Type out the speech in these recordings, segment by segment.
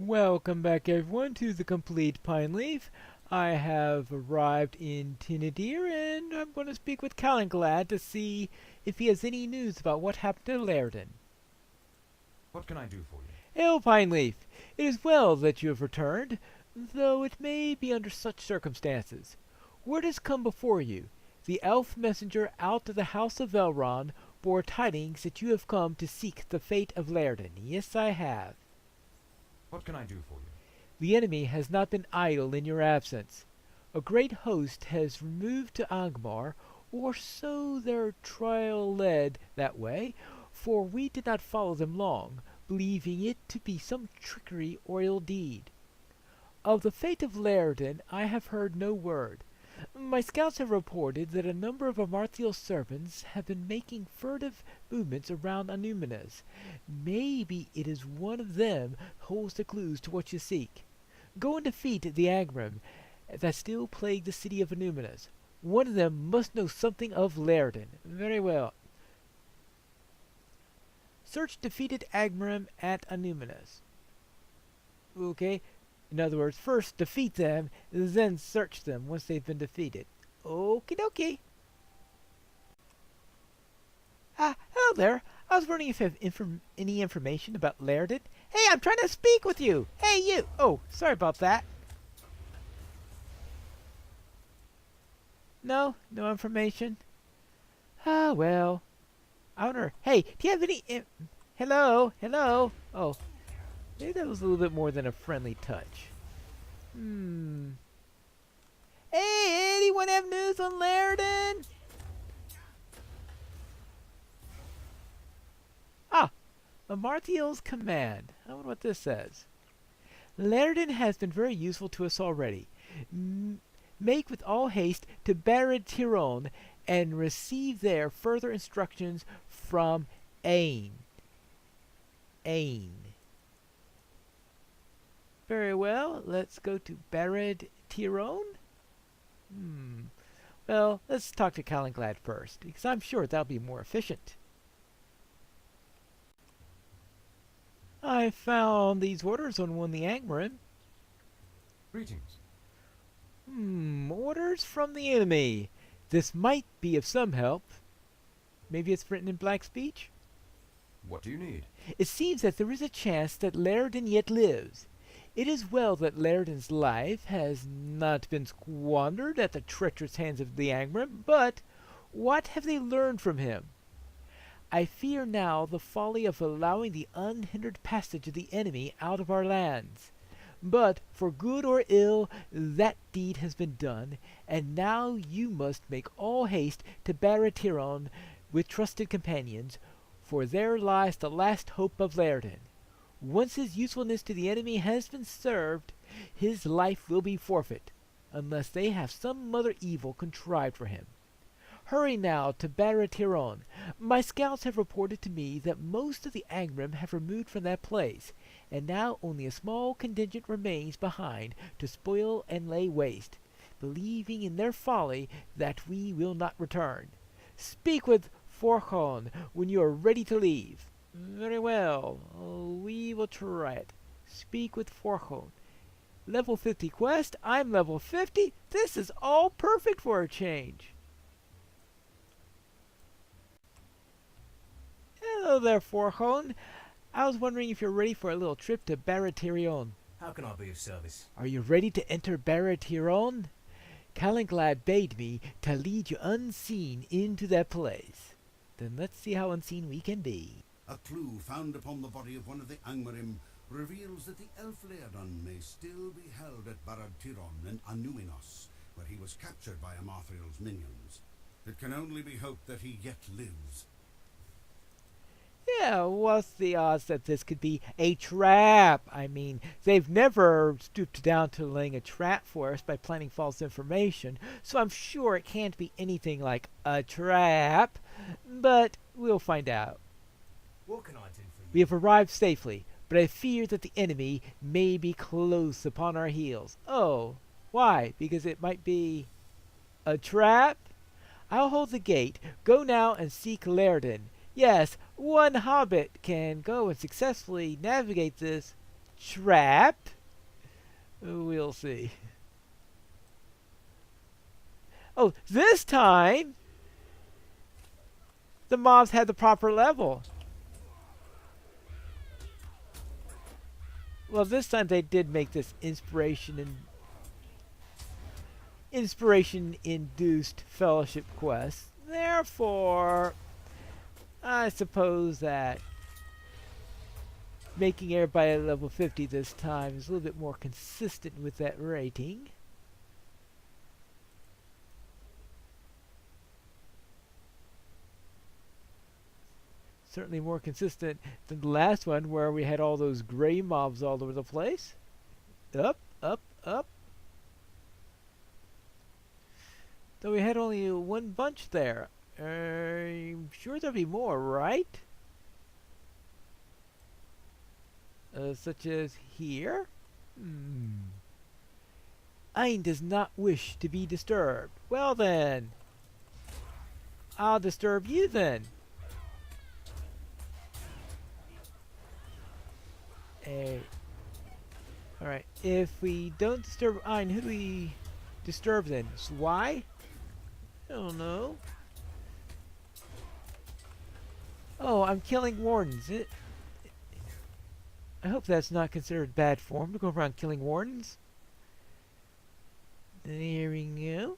Welcome back everyone to the complete Pineleaf. I have arrived in Tinadir and I'm going to speak with Calanglad to see if he has any news about what happened to Laerdan. What can I do for you? Hail, Pineleaf! It is well that you have returned, though it may be under such circumstances. Word has come before you. The elf messenger out of the house of Elrond bore tidings that you have come to seek the fate of Laerdan. Yes, I have. What can I do for you? The enemy has not been idle in your absence. A great host has removed to Angmar, or so their trial led that way, for we did not follow them long, believing it to be some trickery or ill deed. Of the fate of Laerdan I have heard no word. My scouts have reported that a number of Amarthiel's servants have been making furtive movements around Anuminas. Maybe it is one of them holds the clues to what you seek. Go and defeat the Agrim that still plague the city of Anuminas. One of them must know something of Laerdan. Very well. Search defeated Agrim at Anuminas. Okay. In other words, first defeat them, then search them once they've been defeated. Okie dokie. Hello there. I was wondering if you have any information about Laerdan. Hey, I'm trying to speak with you. Hey, you. Oh, sorry about that. No information. Ah, well. I wonder. Hey, do you have any? Hello. Oh, maybe that was a little bit more than a friendly touch. Hey, anyone have news on Laerdan? Ah, Amarthiel's command. I wonder what this says. Laerdan has been very useful to us already. Make with all haste to Barad Tiron and receive there further instructions from Ain. Very well, let's go to Barad Tiron. Well, let's talk to Calanglad first, because I'm sure that'll be more efficient. I found these orders on one of the Angmarim. Greetings. Orders from the enemy. This might be of some help. Maybe it's written in black speech? What do you need? It seems that there is a chance that Laerdan yet lives. It is well that Laerdan's life has not been squandered at the treacherous hands of the Angmarim, but what have they learned from him? I fear now the folly of allowing the unhindered passage of the enemy out of our lands. But for good or ill, that deed has been done, and now you must make all haste to Barad Tiron with trusted companions, for there lies the last hope of Laerdan. Once his usefulness to the enemy has been served, his life will be forfeit, unless they have some other evil contrived for him. Hurry now to Barad Tiron. My scouts have reported to me that most of the Angmarim have removed from that place, and now only a small contingent remains behind to spoil and lay waste, believing in their folly that we will not return. Speak with Forchon when you are ready to leave. Very well, we will try it. Speak with Forchon. Level 50 quest, I'm level 50. This is all perfect for a change. Hello there, Forchon. I was wondering if you're ready for a little trip to Barad Tiron. How can I be of service? Are you ready to enter Barad Tiron? Calanglad bade me to lead you unseen into that place. Then let's see how unseen we can be. A clue found upon the body of one of the Angmarim reveals that the elf Laerdan may still be held at Barad Tiron in Anuminos, where he was captured by Amarthiel's minions. It can only be hoped that he yet lives. Yeah, what's the odds that this could be a trap? I mean, they've never stooped down to laying a trap for us by planting false information, so I'm sure it can't be anything like a trap. But we'll find out. What can I do for you? We have arrived safely, but I fear that the enemy may be close upon our heels. Oh, why? Because it might be a trap? I'll hold the gate. Go now and seek Laerdan. Yes, one hobbit can go and successfully navigate this. trapped. We'll see. Oh, this time the mobs had the proper level. Well, this time they did make this inspiration-induced fellowship quest. Therefore, I suppose that making everybody at level 50 this time is a little bit more consistent with that rating. Certainly more consistent than the last one where we had all those gray mobs all over the place. Up, up, up. Though we had only one bunch there. I'm sure there'll be more, right? Such as here? Ein does not wish to be disturbed. Well then, I'll disturb you then. Alright, if we don't disturb Ein, who do we disturb then? Why? I don't know. Oh, I'm killing wardens. I hope that's not considered bad form to go around killing wardens. There we go.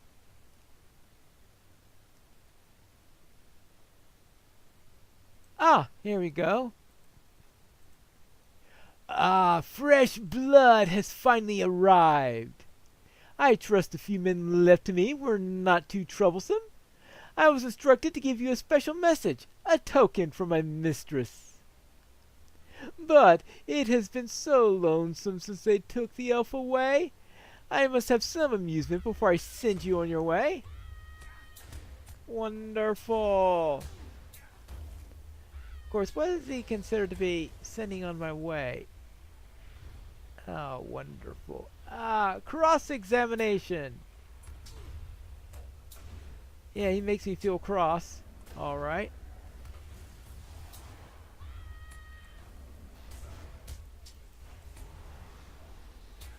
Ah, here we go. Ah, fresh blood has finally arrived. I trust the few men left to me were not too troublesome. I was instructed to give you a special message, a token from my mistress. But it has been so lonesome since they took the elf away. I must have some amusement before I send you on your way. Wonderful. Of course, what does he consider to be sending on my way? Oh, wonderful. Ah, cross-examination. Yeah, he makes me feel cross. Alright.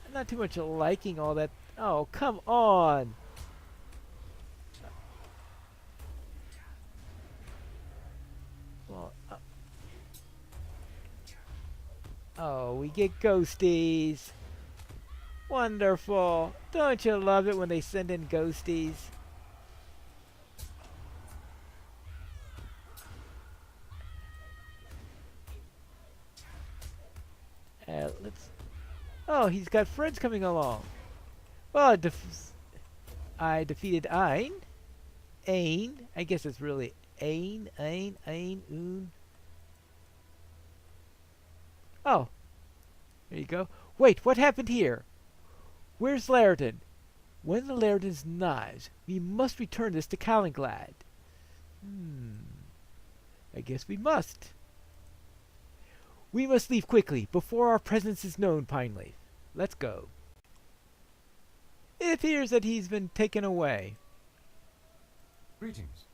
I'm not too much liking all that. Oh, come on. Well, oh, we get ghosties. Wonderful. Don't you love it when they send in ghosties? Let's... Oh, he's got friends coming along. Well, I defeated Ein. Ein. I guess it's really Ein, Un. Oh. There you go. Wait, what happened here? Where's Laerdan? One of the Laerdan's knives. We must return this to Calenglad. I guess we must. We must leave quickly, before our presence is known, Pineleaf. Let's go. It appears that he's been taken away. Greetings.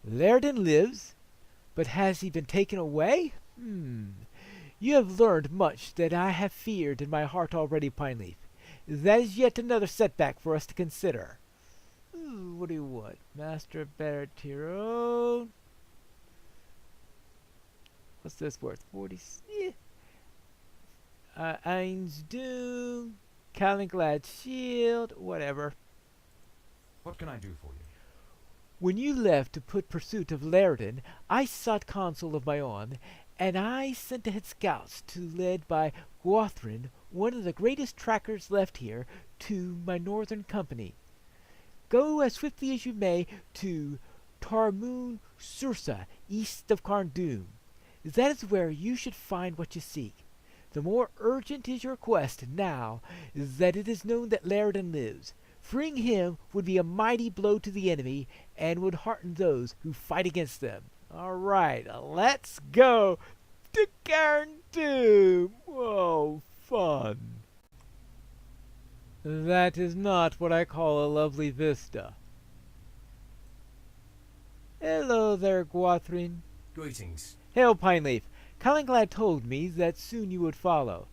Laerdan lives, but has he been taken away? You have learned much that I have feared in my heart already, Pineleaf. That is yet another setback for us to consider. What do you want? Master Baratiro. What's this worth? 40. Ein's Doom. Calenglad Shield. Whatever. What can I do for you? When you left to put pursuit of Laerdan, I sought counsel of my own, and I sent ahead scouts led by Gwathrin, one of the greatest trackers left here, to my northern company. Go as swiftly as you may to Tarmun Sursa, east of Carndum. That is where you should find what you seek. The more urgent is your quest now that it is known that Laerdan lives. Freeing him would be a mighty blow to the enemy and would hearten those who fight against them. All right, let's go to Carndum. Oh, fun. That is not what I call a lovely vista. Hello there, Gwathrin. Greetings. Hail, Pineleaf. Calenglad told me that soon you would follow.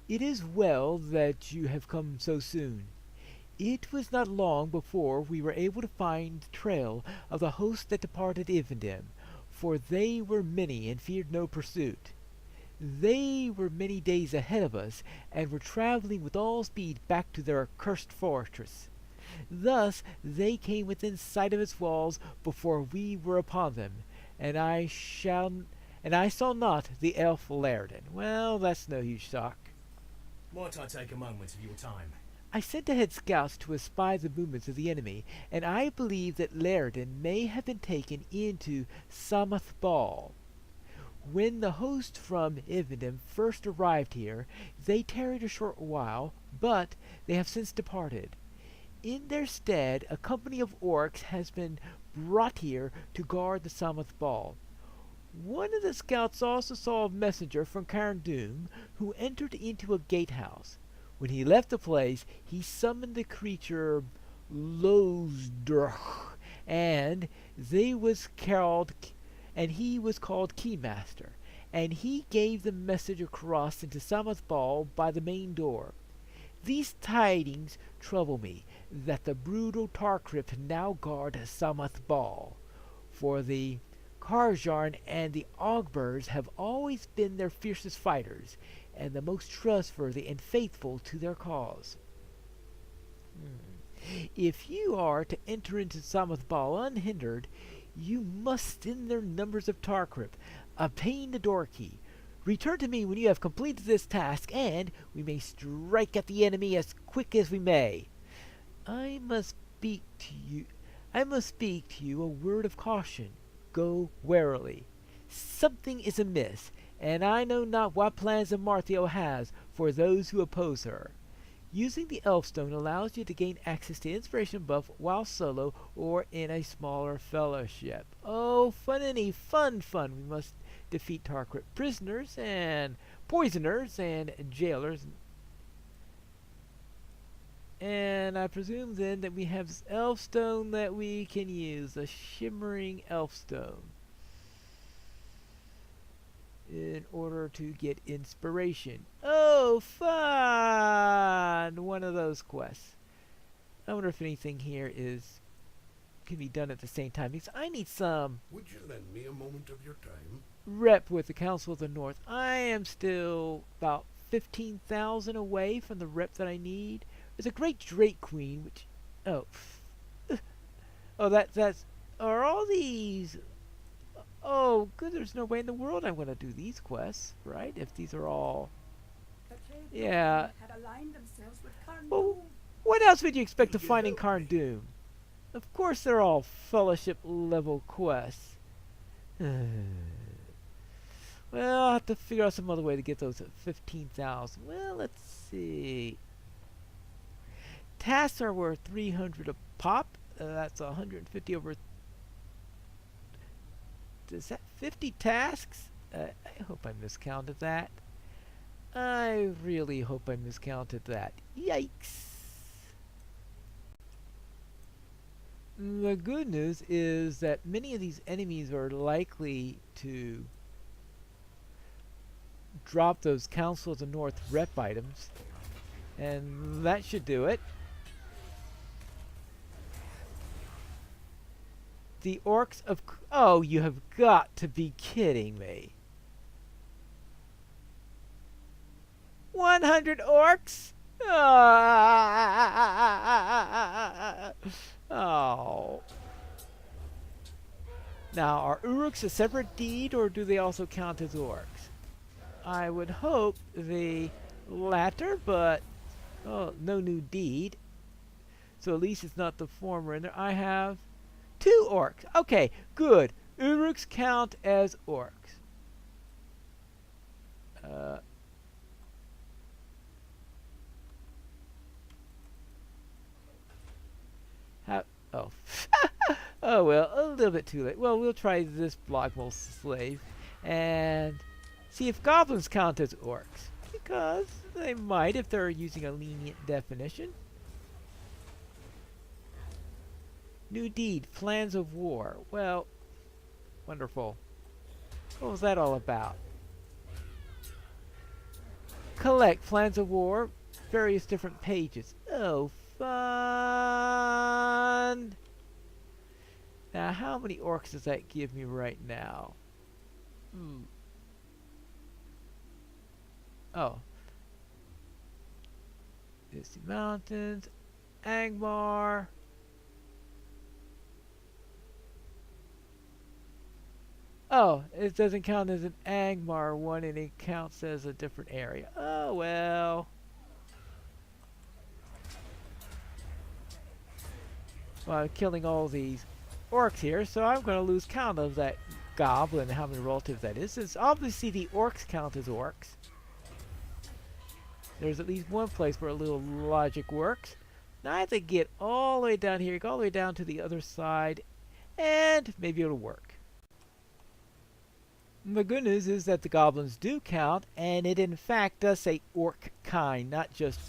It is well that you have come so soon. It was not long before we were able to find the trail of the host that departed Ivendim, for they were many and feared no pursuit. They were many days ahead of us, and were traveling with all speed back to their accursed fortress. Thus they came within sight of its walls before we were upon them, and I saw not the elf Laerdan. Well, that's no huge shock. Might I take a moment of your time? I sent ahead scouts to espy the movements of the enemy, and I believe that Laerdan may have been taken into Samath Bal. When the host from Ivendim first arrived here, they tarried a short while, but they have since departed. In their stead, a company of orcs has been brought here to guard the Samath Bal. One of the scouts also saw a messenger from Carn-dûm, who entered into a gatehouse. When he left the place, he summoned the creature Lozdrch, and he was called Keymaster, and he gave the message across into Samath Bal by the main door. These tidings trouble me, that the brutal Tarkrip now guard Samath Bal, for the Karjarn and the Augburs have always been their fiercest fighters, and the most trustworthy and faithful to their cause. If you are to enter into Samath Bal unhindered, you must thin their numbers of Tarkrip, obtain the door key. Return to me when you have completed this task, and we may strike at the enemy as quick as we may. I must speak to you a word of caution. Go warily. Something is amiss, and I know not what plans Amarthio has for those who oppose her. Using the Elfstone allows you to gain access to inspiration buff while solo or in a smaller fellowship. Oh, fun! We must defeat Tarkrip prisoners and poisoners and jailers. And I presume then that we have this Elfstone that we can use, a shimmering Elfstone, in order to get inspiration. Oh, fun! One of those quests. I wonder if anything here can be done at the same time, because I need some Would you lend me a moment of your time? rep with the Council of the North. I am still about 15,000 away from the rep that I need. There's a great Drake Queen, which... that's... Are all these... Oh, good, there's no way in the world I'm going to do these quests, right? If these are all... Yeah. Well, what else would you expect to find in Carn-dûm? Of course they're all fellowship level quests. Well, I'll have to figure out some other way to get those at 15,000. Well, let's see. Tasks are worth 300 a pop. That's 150 over... Is that 50 tasks? I hope I miscounted that. I really hope I miscounted that. Yikes! The good news is that many of these enemies are likely to drop those Council of the North rep items, and that should do it. The orcs of... Oh, you have got to be kidding me. 100 orcs? Oh. Now, are Uruks a separate deed, or do they also count as orcs? I would hope the latter, but... Oh, no new deed. So at least it's not the former. And there I have 2 orcs. Okay, good. Uruks count as orcs. Oh. Oh well, a little bit too late. Well, we'll try this Blockmole slave and see if goblins count as orcs, because they might if they're using a lenient definition. New deed, plans of war. Well, wonderful. What was that all about? Collect plans of war, various different pages. Oh, fun! Now, how many orcs does that give me right now? Oh. Misty Mountains, Angmar. Oh, it doesn't count as an Angmar one, and it counts as a different area. Oh, well. Well, I'm killing all these orcs here, so I'm going to lose count of that goblin and how many relatives that is. Since obviously the orcs count as orcs. There's at least one place where a little logic works. Now I have to get all the way down here, go all the way down to the other side, and maybe it'll work. The good news is that the goblins do count, and it in fact does say orc kind, not just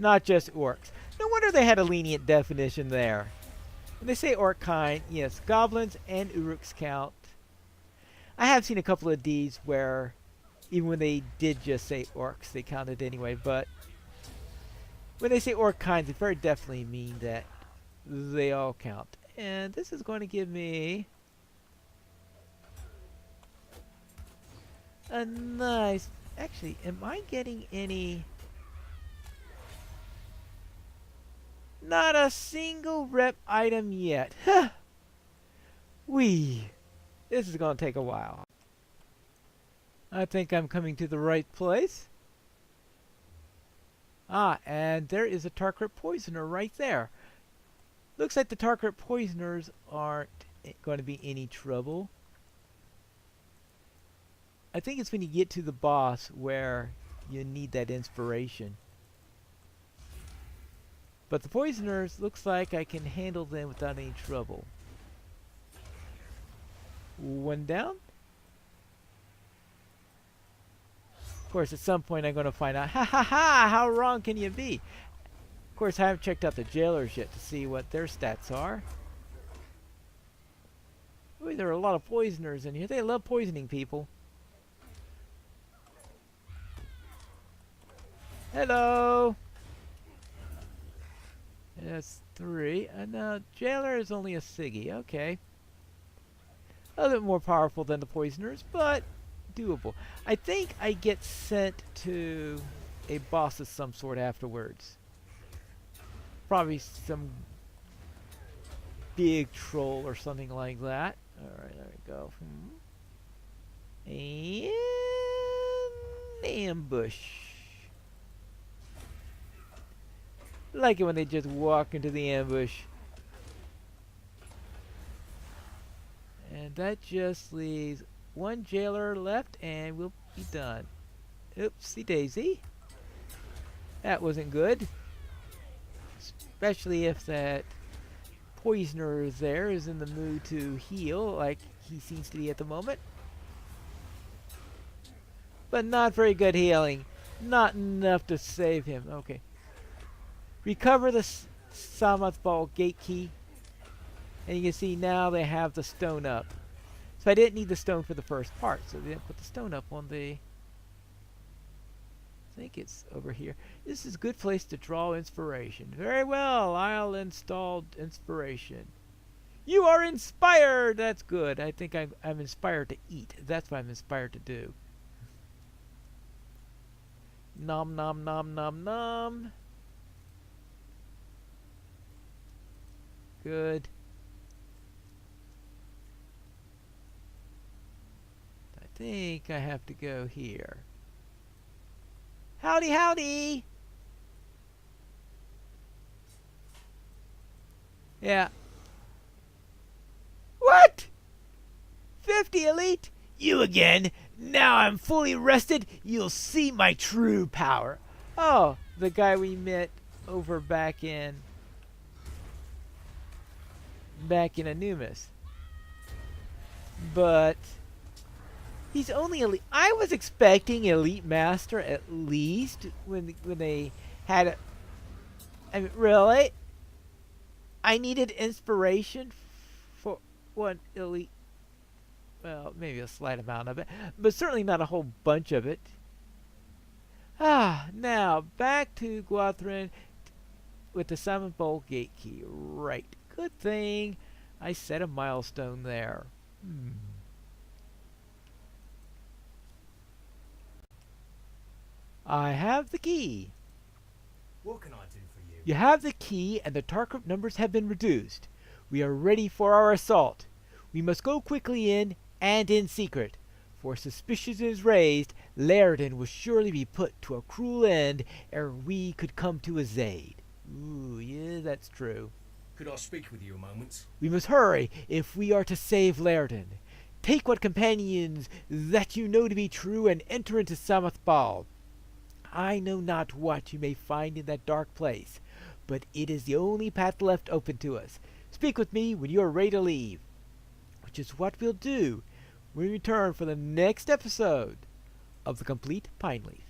orcs. No wonder they had a lenient definition there. When they say orc kind, yes, goblins and uruks count. I have seen a couple of deeds where even when they did just say orcs, they counted anyway, but when they say orc kinds, it very definitely mean that they all count. And this is going to give me a nice... Actually, am I getting any... Not a single rep item yet. Huh. Whee! This is going to take a while. I think I'm coming to the right place. Ah, and there is a Tarkrit Poisoner right there. Looks like the Tarkrit Poisoners aren't going to be any trouble. I think it's when you get to the boss where you need that inspiration. But the Poisoners, looks like I can handle them without any trouble. One down. Of course, at some point I'm going to find out, how wrong can you be? Of course, I haven't checked out the jailers yet to see what their stats are. Boy, there are a lot of poisoners in here. They love poisoning people. Hello! That's 3. And now, jailer is only a Siggy. Okay. A little bit more powerful than the poisoners, but doable. I think I get sent to a boss of some sort afterwards. Probably some big troll or something like that. Alright, there we go. And ambush. I like it when they just walk into the ambush. And that just leaves one jailer left and we'll be done. Oopsie daisy. That wasn't good. Especially if that poisoner there is in the mood to heal like he seems to be at the moment. But not very good healing. Not enough to save him. Okay. Recover the Samath Ball gate key. And you can see now they have the stone up. So I didn't need the stone for the first part. So they didn't put the stone up on the... I think it's over here. This is a good place to draw inspiration. Very well. I'll install inspiration. You are inspired! That's good. I think I'm inspired to eat. That's what I'm inspired to do. Nom nom nom nom nom. Good. I think I have to go here. Howdy, howdy! Yeah. What? 50 elite? You again? Now I'm fully rested, you'll see my true power. Oh, the guy we met over back in Anumis. But he's only elite. I was expecting Elite Master at least when they had it. I mean, really? I needed inspiration for one elite. Well, maybe a slight amount of it, but certainly not a whole bunch of it. Ah. Now, back to Guathrin with the Simon Bowl gate key. Right. Good thing I set a milestone there. I have the key. What can I do for you? You have the key, and the target numbers have been reduced. We are ready for our assault. We must go quickly in, and in secret. For suspicion is raised, Laerdan will surely be put to a cruel end ere we could come to his aid. Ooh, yeah, that's true. Could I speak with you a moment? We must hurry if we are to save Laerdan. Take what companions that you know to be true, and enter into Samathbal. I know not what you may find in that dark place, but it is the only path left open to us. Speak with me when you are ready to leave, which is what we'll do when we return for the next episode of The Complete Pineleaf.